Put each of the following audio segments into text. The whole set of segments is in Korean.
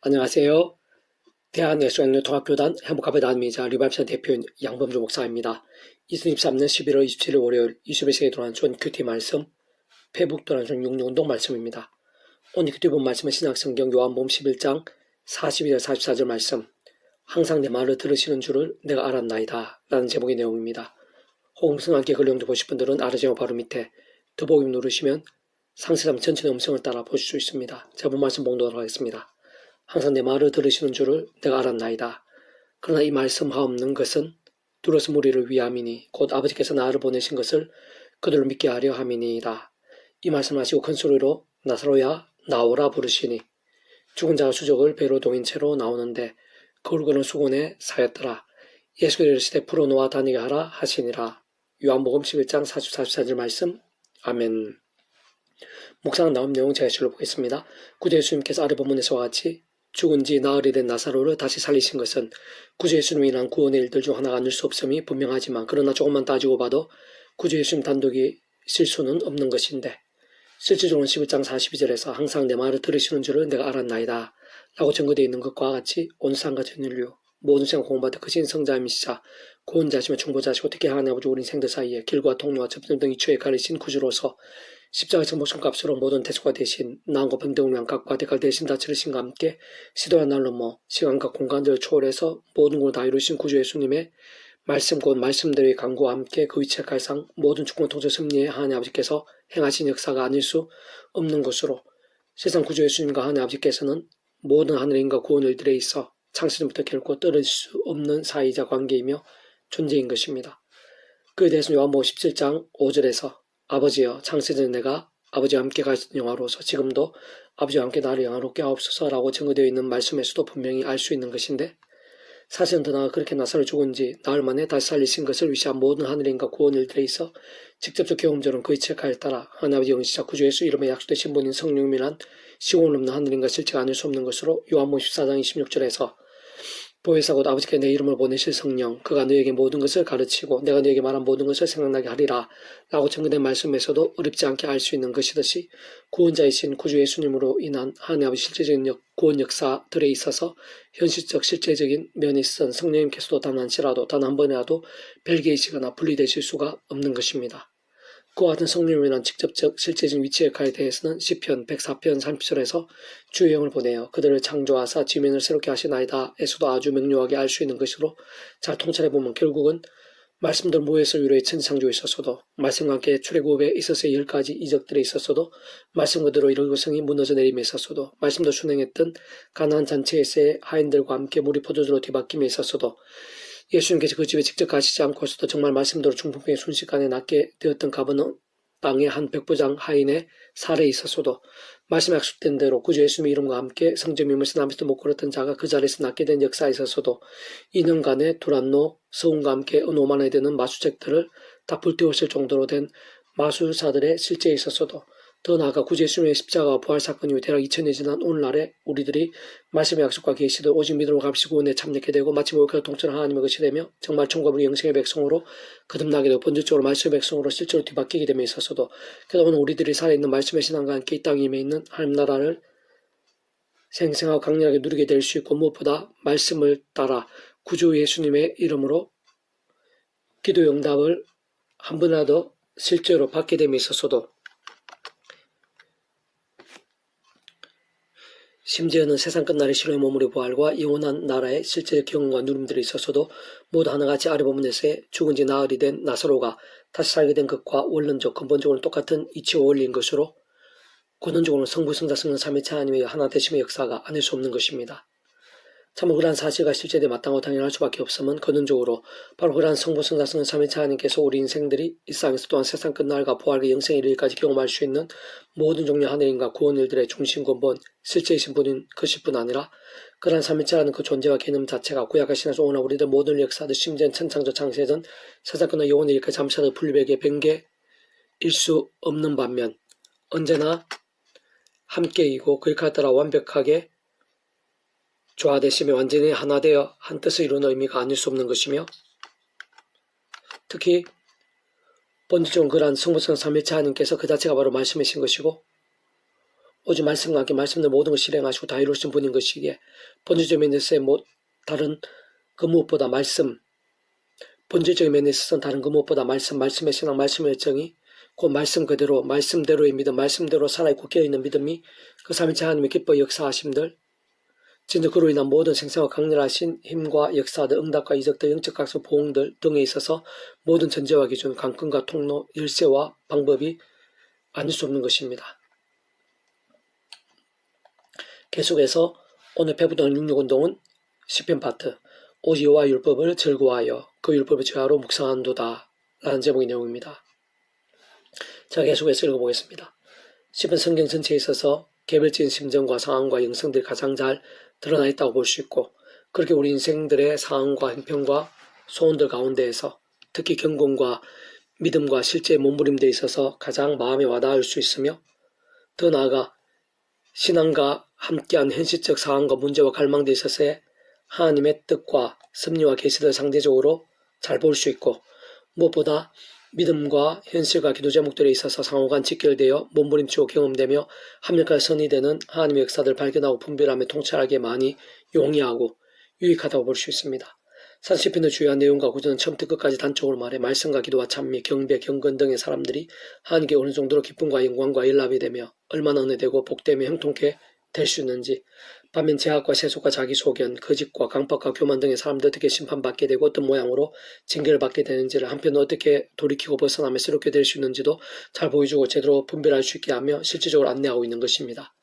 안녕하세요. 대한예수학교단 행복합의단미자 리바이션 대표인 양범주 목사입니다. 2023년 11월 27일 월요일 21세기에 들어간 존 큐티 말씀, 페북 도난 중 육류운동 말씀입니다. 오늘 큐티 본 말씀은 신약성경 요한복음 11장 42절 44절 말씀, 항상 내 말을 들으시는 줄을 내가 알았나이다 라는 제목의 내용입니다. 호응성 함께 글 영접 보실 분들은 아래 제목 바로 밑에 더보기 누르시면 상세담 전체 음성을 따라 보실 수 있습니다. 제가 본 말씀 봉독하도록 하겠습니다. 항상 내 말을 들으시는 줄을 내가 알았나이다. 그러나 이 말씀 하옵는 것은 두려서 무리를 위함이니 곧 아버지께서 나를 보내신 것을 그들로 믿게 하려 함이니이다. 이 말씀하시고 큰 소리로 나사로야 나오라 부르시니 죽은 자가 수족을 배로 동인 채로 나오는데 그 얼굴은 수건에 사였더라. 예수께서 이르시되 풀어놓아 다니게 하라 하시니라. 요한복음 11장 44절 말씀. 아멘. 묵상 나온 내용 제가 실로 보겠습니다. 구주 예수님께서 아래 본문에서와 같이 죽은 지 나흘이 된 나사로를 다시 살리신 것은 구주 예수님이 인한 구원의 일들 중 하나가 아닐 수 없음이 분명하지만 그러나 조금만 따지고 봐도 구주 예수님 단독이 실수는 없는 것인데 실질적으로는 11장 42절에서 항상 내 말을 들으시는 줄을 내가 알았나이다 라고 증거되어 있는 것과 같이 온 세상과 전 인류 모든 세상 공부받아 크신 성자이시자 구원자시며 중보자시고 특히 하나님 아버지 우리 인생들 사이에 길과 통로와 접점 등 이초에 가리신 구주로서 십자가에서 목숨값으로 모든 대속가 대신 나음과 병등을 위한 값과 대가를 대신 다 치르신과 함께 시도한 날로 시간과 공간들을 초월해서 모든 걸 다 이루신 구주 예수님의 말씀 곧 말씀들의 강구와 함께 그 위치의 갈상 모든 주권 통치 섭리에 하나님 아버지께서 행하신 역사가 아닐 수 없는 것으로 세상 구주 예수님과 하나님 아버지께서는 모든 하늘인과 구원 일들에 있어 창세전부터 결코 떨어질 수 없는 사이자 관계이며 존재인 것입니다. 그에 대해서 요한복음 17장 5절에서 아버지여 창세전에 내가 아버지와 함께 가신 영화로서 지금도 아버지와 함께 나를 영화롭게 하옵소서라고 증거되어 있는 말씀에서도 분명히 알 수 있는 것인데 사실은 더 나아가 그렇게 나사로 죽은 지 나흘 만에 다시 살리신 것을 위시한 모든 하늘인과 구원 일들에 있어 직접적 경험적으로는 그의 체가에 따라 하나님 아버지 영시자 구주 예수 이름에 약속되신 분인 성령님이란 시공을 넘는 하늘인과 실체가 아닐 수 없는 것으로 요한복음 14장 26절에서 보혜사 곧 아버지께 내 이름을 보내실 성령 그가 너에게 모든 것을 가르치고 내가 너에게 말한 모든 것을 생각나게 하리라 라고 증거된 말씀에서도 어렵지 않게 알 수 있는 것이듯이 구원자이신 구주 예수님으로 인한 하나님 아버지 실제적인 구원 역사들에 있어서 현실적 실제적인 면에 있어서 성령님께서도 단 한시라도 단 한 번이라도 별개이시거나 분리되실 수가 없는 것입니다. 그와 같은 성령님에 대한 직접적 실제적인 위치 역할에 대해서는 시편 104편 30절에서 주의 영을 보내어 그들을 창조하사 지면을 새롭게 하시나이다 에서도 아주 명료하게 알 수 있는 것으로 잘 통찰해보면 결국은 말씀들 모에서 유로의 천지창조에 있어서도 말씀과 함께 출애굽에 있어서의 10가지 이적들에 있어서도 말씀 그대로 이런 것성이 무너져 내림에 있어서도 말씀도 순행했던 가나안 전체에서의 하인들과 함께 물이 포도주로 뒤바뀜에 있어서도 예수님께서 그 집에 직접 가시지 않고서도 정말 말씀대로 중풍병에 순식간에 낫게 되었던 가버나움 땅의 한 백부장 하인의 사례에 있어서도 말씀 약속된 대로 구주 예수님의 이름과 함께 성전 미물에서 남에서도 못 걸었던 자가 그 자리에서 낫게 된 역사에 있어서도 2년간의 두란노, 서운과 함께 어느 5만원이 되는 마수책들을 다 불태웠을 정도로 된 마술사들의 실제에 있어서도 더 나아가 구주 예수님의 십자가와 부활 사건 이후 대략 2000년이 지난 오늘날에 우리들이 말씀의 약속과 계시들 오직 믿음으로 값이고 구원에 참여하게 되고 마치 목욕과 동처럼 하나님의 것이 되며 정말 천국의 영생의 백성으로 거듭나게 되고 본질적으로 말씀의 백성으로 실제로 뒤바뀌게 됨에 있어서도 그래서 오늘 우리들이 살아있는 말씀의 신앙과 함께 이 땅에 임해 있는 하나님 나라를 생생하고 강렬하게 누리게 될 수 있고 무엇보다 말씀을 따라 구주 예수님의 이름으로 기도 응답을 한 번이라도 실제로 받게 됨에 있어서도 심지어는 세상 끝날의 실로의 몸으로 부활과 영원한 나라의 실제적 경험과 누림들이 있어서도 모두 하나같이 아래 부분에서의 죽은 지 나흘이 된 나사로가 다시 살게 된 것과 원론적 근본적으로 똑같은 이치와 원리인 것으로 근원적으로는 성부, 성자, 성령, 삼위체 하나님의 하나 되심의 역사가 아닐 수 없는 것입니다. 참으로 그러한 사실과 실제에 마땅하고 당연할 수밖에 없음은 근원적으로 바로 그러한 성부, 성자, 성령, 삼위체 하나님께서 우리 인생들이 일상에서 또한 세상 끝날과 부활과 영생에 이르기까지 경험할 수 있는 모든 종류의 하늘인과 구원 일들의 중심 근본 실제이신 분인 것일 뿐 아니라 그러한 삼위체라는 그 존재와 개념 자체가 구약의 신에서 오나 우리들 모든 역사들 심지어는 천창조 창세전 세상 끝날 영원의 일까 잠시라도 분리백의 변개일 수 없는 반면 언제나 함께이고 그 일까지 따라 완벽하게 조화되시며 완전히 하나 되어 한 뜻을 이루는 의미가 아닐 수 없는 것이며 특히 본질적으로 그러한 성부성 삼위체 하나님께서 그 자체가 바로 말씀이신 것이고 오직 말씀과 함께 말씀의 모든 것을 실행하시고 다 이루신 분인 것이기에 본질적인 면에서의 다른 그 무엇보다 본질적인 면에 있어서는 다른 그 무엇보다 말씀의 신앙, 말씀의 열정이 그 말씀 그대로, 말씀대로의 믿음, 말씀대로 살아있고 깨어있는 믿음이 그 삼위일체 하나님의 기뻐 역사하심들, 진짜 그로 인한 모든 생생과 강렬하신 힘과 역사들, 응답과 이적들, 영적 각성 보응들 등에 있어서 모든 전제와 기준, 관건과 통로, 열쇠와 방법이 아닐 수 없는 것입니다. 계속해서 오늘 배부도는 육육운동은 시편 파트 오직 여호와의 율법을 즐거워하여 그 율법을 죄하로 묵상한도다 라는 제목의 내용입니다. 제가 계속해서 읽어보겠습니다. 시편 성경 전체에 있어서 개별적인 심정과 상황과 영성들이 가장 잘 드러나 있다고 볼 수 있고, 그렇게 우리 인생들의 상황과 형편과 소원들 가운데에서 특히 경건과 믿음과 실제의 몸부림들에 있어서 가장 마음에 와닿을 수 있으며, 더 나아가 신앙과 함께한 현실적 상황과 문제와 갈망들에 있어서의 하나님의 뜻과 섭리와 계시를 상대적으로 잘 볼 수 있고, 무엇보다 믿음과 현실과 기도 제목들에 있어서 상호간 직결되어 몸부림치고 경험되며 합력과 선이 되는 하나님의 역사들을 발견하고 분별하며 통찰하기에 많이 용이하고 유익하다고 볼 수 있습니다. 시편의 주요한 내용과 구조는 처음부터 끝까지 단적으로 말해 말씀과 기도와 찬미, 경배, 경건 등의 사람들이 하나님께 어느 정도로 기쁨과 영광과 연락이 되며 얼마나 은혜되고 복되며 형통케 될 수 있는지, 반면 제약과 세속과 자기소견, 거짓과 강박과 교만 등의 사람들 어떻게 심판받게 되고 어떤 모양으로 징계를 받게 되는지를, 한편으로 어떻게 돌이키고 벗어나며 새롭게 될 수 있는지도 잘 보여주고 제대로 분별할 수 있게 하며 실질적으로 안내하고 있는 것입니다.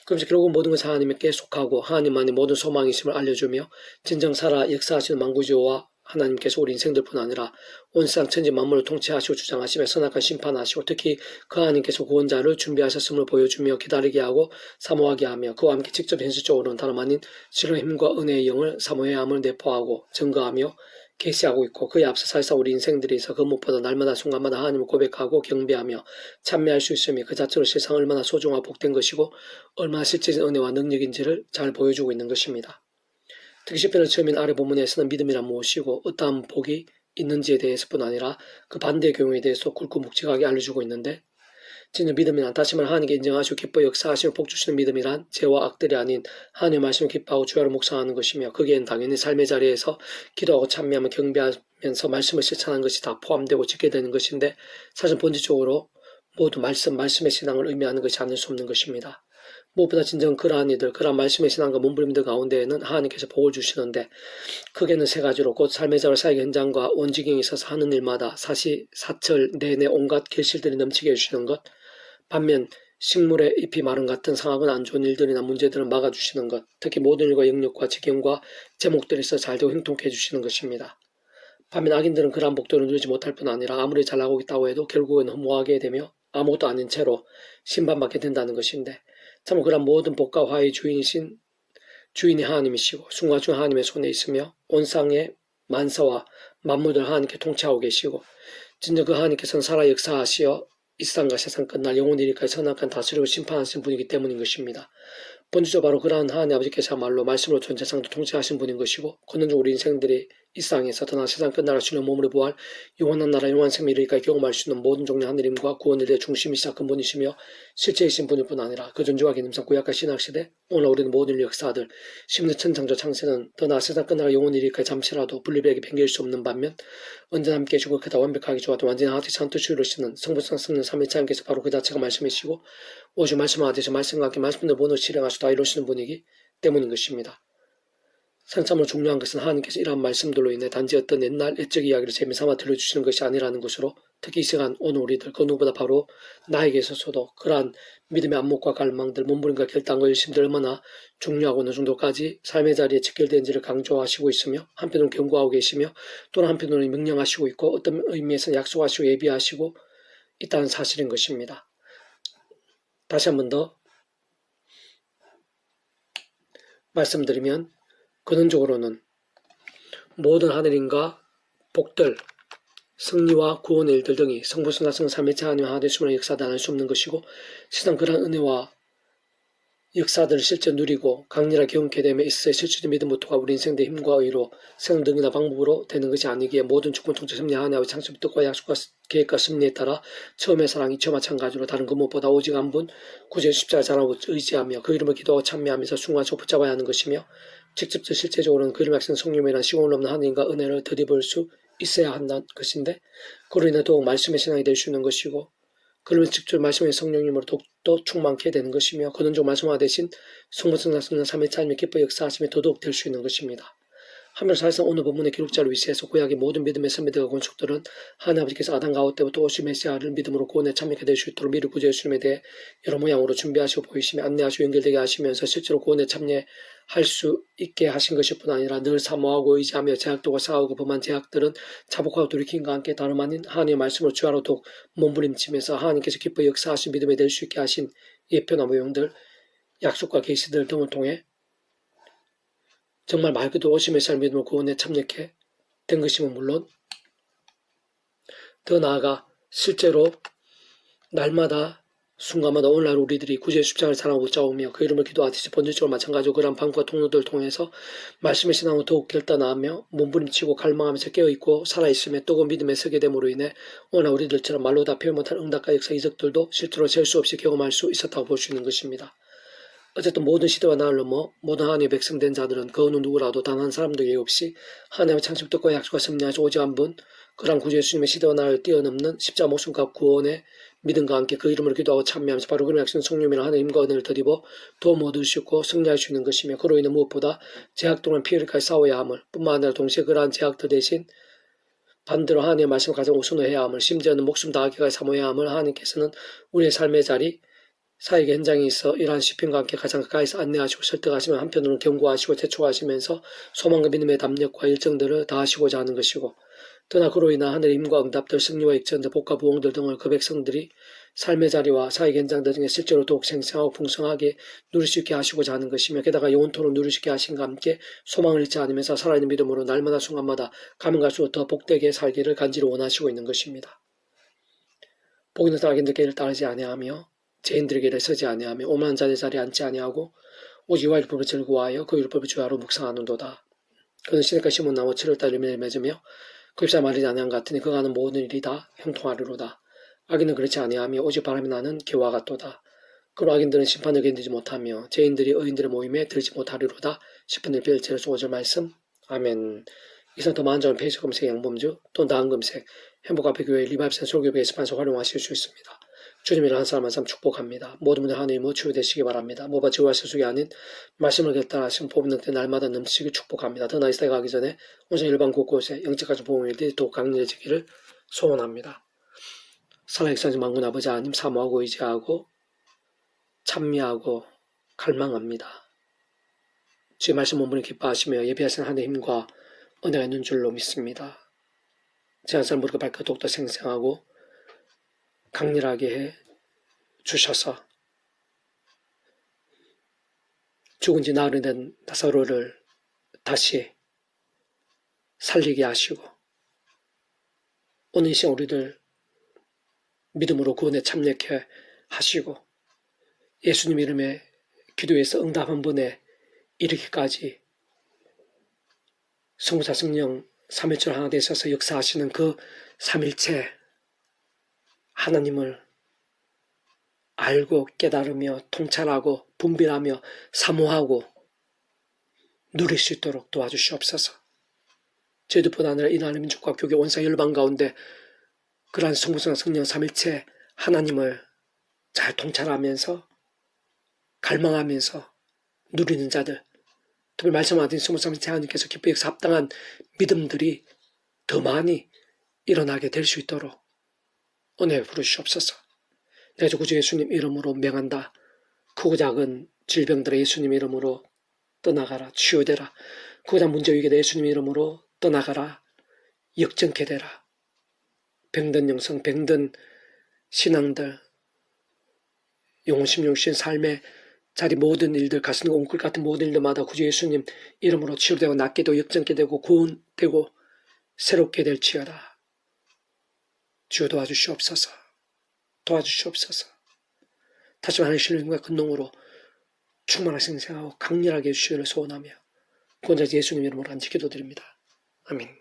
그러면서 결국 모든 것을 하나님께 속하고 하나님만이 모든 소망이심을 알려주며 진정 살아 역사하시는 만구지오와 하나님께서 우리 인생들뿐 아니라 온 세상 천지 만물을 통치하시고 주장하시며 선악한 심판하시고 특히 그 하나님께서 구원자를 준비하셨음을 보여주며 기다리게 하고 사모하게 하며 그와 함께 직접 현실적으로는 다름 아닌 실현의 힘과 은혜의 영을 사모해야 함을 내포하고 증거하며 계시하고 있고, 그에 앞서 사실상 우리 인생들이 있어 그 무엇보다 날마다 순간마다 하나님을 고백하고 경배하며 찬미할 수 있으며 그 자체로 세상 얼마나 소중하고 복된 것이고 얼마나 실제적인 은혜와 능력인지를 잘 보여주고 있는 것입니다. 특히 시편의 처음인 아래 본문에서는 믿음이란 무엇이고 어떠한 복이 있는지에 대해서뿐 아니라 그 반대의 경우에 대해서 굵고 묵직하게 알려주고 있는데, 진짜 믿음이란 다시 말해 하나님께 인정하시고 기뻐 역사하시며 복주시는 믿음이란 죄와 악들이 아닌 하나님의 말씀을 기뻐하고 주야로 묵상하는 것이며, 거기에는 당연히 삶의 자리에서 기도하고 찬미하며 경배하면서 말씀을 실천하는 것이 다 포함되고 짓게 되는 것인데, 사실 본질적으로 모두 말씀의 신앙을 의미하는 것이 아닐 수 없는 것입니다. 무엇보다 진정 그러한 이들, 그러한 말씀의 신앙과 몸부림들 가운데에는 하나님께서 복을 주시는데, 크게는 세 가지로 곧 삶의 자로 사역 현장과 원지경에 있어서 하는 일마다 사철 내내 온갖 결실들이 넘치게 해주시는 것, 반면 식물의 잎이 마른 같은 상하거나 안 좋은 일들이나 문제들을 막아주시는 것, 특히 모든 일과 영역과 지경과 제목들이 있어 잘되고 형통케 해주시는 것입니다. 반면 악인들은 그러한 복들을 누리지 못할 뿐 아니라 아무리 잘나가고 있다고 해도 결국은 허무하게 되며 아무것도 아닌 채로 심판받게 된다는 것인데, 참 그런 모든 복과 화의 주인이 하나님이시고 순간중 하나님의 손에 있으며 온 쌍의 만사와 만물들 하나님께 통치하고 계시고, 진정 그 하나님께서는 살아 역사하시어 이 세상과 세상 끝날 영원히 이르기까지 선악한 다스리고 심판하신 분이기 때문인 것입니다. 본질적으로 바로 그러한 하나님 아버지께서야말로 말씀으로 전세상도 통치하신 분인 것이고, 그는 우리 인생들이 이 세상에서 더나 세상 끝나라 주는 몸으로 부활 영원한 나라 영원한 생명에 이르기까지 경험할 수 있는 모든 종류의 하늘임과 구원의 중심이시자 근본이시며 실제이신 분일 뿐 아니라 그 존재와 기능상 구약과 신약시대 오늘 우리는 모든 역사들 심는 천창조 창세는 더나 세상 끝나라 영원히 이르기까지 잠시라도 분리되게 변개할 수 없는 반면 언제나 함께 해주고 그다 완벽하게 좋아도 완전히 하나님의 찬뜻을 이루시는 성부성 성령 삼위일체 하나님께서 바로 그 자체가 말씀이시고 오직 말씀하듯이 말씀과 함께 말씀대로 본을 실행하시고 다 이루시는 분이기 때문인 것입니다. 참으로 중요한 것은 하나님께서 이러한 말씀들로 인해 단지 어떤 옛날 옛적 이야기를 재미삼아 들려주시는 것이 아니라는 것으로, 특히 이 시간 오늘 우리들 그 누구보다 바로 나에게 있어서도 그러한 믿음의 안목과 갈망들, 몸부림과 결단과 열심들 얼마나 중요하고 어느 정도까지 삶의 자리에 직결되는지를 강조하시고 있으며, 한편으로는 경고하고 계시며 또는 한편으로는 명령하시고 있고 어떤 의미에서는 약속하시고 예비하시고 있다는 사실인 것입니다. 다시 한 번 더 말씀드리면, 근원적으로는 모든 하늘인과 복들, 승리와 구원의 일들 등이 성부, 성자, 성삼위일체 하나님 하나 되심으로 역사도 안 할 수 없는 것이고, 세상 그러한 은혜와 역사들을 실제 누리고 강렬하게 경험하게 됨에 있어서 실질적인 믿음부터가 우리 인생의 힘과 의로 생각능이나 방법으로 되는 것이 아니기에 모든 주권 통치 섭리 하나의 창조의 뜻과 약속과 계획과 섭리에 따라 처음의 사랑이 저 마찬가지로 다른 그 무엇보다 오직 한 분 구주의 십자가 자랑하고 의지하며 그 이름을 기도하고 참여하면서 순간적으로 붙잡아야 하는 것이며 직접적 실제적으로는 그 이름 약속 성령이라는 시공을 넘는 하나님과 은혜를 드리볼 수 있어야 한다는 것인데 그로 인해 더욱 말씀의 신앙이 될 수 있는 것이고 그러면 직접 말씀의 성령님으로 또 충만케 되는 것이며 근원적 말씀화 대신 성부 성자 성령 삼위차님의 기뻐 역사하심에 더더욱 될 수 있는 것입니다. 한편 사실상 오늘 본문의 기록자를 위시해서 구약의 모든 믿음의 선배들과 권속들은 하나님 아버지께서 아담 가웃 때부터 오실 메시아를 믿음으로 구원에 참여하게 될 수 있도록 미리 구주 예수님에 대해 여러 모양으로 준비하시고 보이시며 안내하시고 연결되게 하시면서 실제로 구원에 참여할 수 있게 하신 것일 뿐 아니라 늘 사모하고 의지하며 제약들과 싸우고 범한 제약들은 자복하고 돌이킴과 함께 다름 아닌 하나님의 말씀을 주하로 더욱 몸부림치면서 하나님께서 기뻐 역사하신 믿음에 될 수 있게 하신 예표나 모형들 약속과 계시들 등을 통해 정말 말 그대로 오심의 살 믿음을 구원에 참여케 된 것이면 물론 더 나아가 실제로 날마다 순간마다 오늘날 우리들이 구주의 십자가를 사랑하고 붙잡으며 그 이름을 기도하듯이 본질적으로 마찬가지로 그러한 방법과 통로들을 통해서 말씀의 신앙을 더욱 결단하며 몸부림치고 갈망하면서 깨어있고 살아있으며 뜨거운 믿음에 서게 됨으로 인해 오늘 우리들처럼 말로 다 표현 못할 응답과 역사 이적들도 실제로 셀 수 없이 경험할 수 있었다고 볼 수 있는 것입니다. 어쨌든 모든 시대와 나를 넘어 모든 하나님의 백성된 자들은 그 어느 누구라도 단 한 사람도 예외 없이 하나님의 창심 뜻과 약속과 섭리하시 오직 한 분 그러한 구주 예수님의 시대와 나를 뛰어넘는 십자가 목숨과 구원의 믿음과 함께 그 이름으로 기도하고 참여하면서 바로 그런 약속은 성령이라 하나님과 은혜를 드리고 도움 얻을 수 있고 승리할 수 있는 것이며 그로 인해 무엇보다 제약 동안 피해를까지 싸워야 함을 뿐만 아니라 동시에 그러한 제약들 대신 반대로 하나님의 말씀을 가장 우선해야 함을 심지어는 목숨 다하기까지 사모해야 함을 하나님께서는 우리의 삶의 자리 사역의 현장에 있어 이러한 시편과 함께 가장 가까이서 안내하시고 설득하시며 한편으로는 경고하시고 재촉하시면서 소망과 믿음의 담력과 일정들을 다하시고자 하는 것이고 더나 그로 인한 하늘의 힘과 응답들, 승리와 익전들, 복과 부흥들 등을 그 백성들이 삶의 자리와 사역 현장들 중에 실제로 더욱 생생하고 풍성하게 누릴 수 있게 하시고자 하는 것이며 게다가 영원토록 누릴 수 있게 하신과 함께 소망을 잃지 않으면서 살아있는 믿음으로 날마다 순간마다 가면 갈수록 더 복되게 살기를 간절히 원하시고 있는 것입니다. 복 있는 자기들 길을 따르지 아니하며 죄인들의 길에 서지 아니하며 오만한 자의 자리에 앉지 아니하고 오직 여호와의 율법을 즐거워하여 그 율법을 주야로 묵상하는도다. 그는 시냇가 심은 나무 7월달 열매를 맺으며 그 잎사 마르지 아니한 것 같으니 그가 하는 모든 일이 다 형통하리로다. 악인은 그렇지 아니하며 오직 바람이 나는 기와 같도다. 그로 악인들은 심판을 견디지 못하며 죄인들이 의인들의 모임에 들지 못하리로다. 10분 1편 1절에서 5절 말씀. 아멘. 이상 더 많은 점은 페이스 검색 양범주 또는 다음 검색 행복앞의 리바이브센 설교 게시판에서 활용하실 수 있습니다. 주님이라 한 사람 한 사람 축복합니다. 모든 분들 하나님의 치유되시기 바랍니다. 모바 지와 세속이 아닌 말씀을 결단하신 뽑는 때 날마다 넘치기 축복합니다. 더 나이 시대가 가기 전에 온전 일반 곳곳에 영적까지 보험일들이 더욱 강렬해지기를 소원합니다. 살아계신 만군 아버지 하나님 사모하고 의지하고 찬미하고 갈망합니다. 주의 말씀 본문을 기뻐하시며 예비하신 하나님의 힘과 은혜가 있는 줄로 믿습니다. 제 한 사람 무릎과 발끝 더욱더 생생하고 강렬하게 해 주셔서 죽은 지 나흘이 된 나사로를 다시 살리게 하시고 오늘 이 시간 우리들 믿음으로 구원에 참여케 하시고 예수님 이름의 기도에서 응답 한 번에 이르기까지 성부사 성령 삼일절 하나 되셔서 역사하시는 그 삼일체 하나님을 알고 깨달으며 통찰하고 분별하며 사모하고 누릴 수 있도록 도와주시옵소서. 저희들뿐 아니라 이 나라의 민족과 교계 원사 열방 가운데 그러한 성부성 성령 삼일체 하나님을 잘 통찰하면서 갈망하면서 누리는 자들, 특히 말씀하신 성부성 삼일체 하나님께서 기쁘게 합당한 믿음들이 더 많이 일어나게 될 수 있도록 은혜 부르시옵소서. 내가 구주 예수님 이름으로 명한다. 크고 작은 질병들의 예수님 이름으로 떠나가라. 치유되라. 크고 작은 문제위기들 예수님 이름으로 떠나가라. 역전케 되라. 병든 영성, 병든 신앙들, 영혼심, 용신, 삶의 자리 모든 일들, 가슴과 웅클 같은 모든 일들마다 구주 예수님 이름으로 치유되고 낫게 되고 역전케 되고 구원되고 새롭게 될지어다. 주여 도와주시옵소서. 도와주시옵소서. 다시 하나님의 신령과 근능으로 충만하신 생하고 강렬하게 해주시기를 소원하며 구원자 예수님 이름으로 간절히 기도드립니다. 아멘.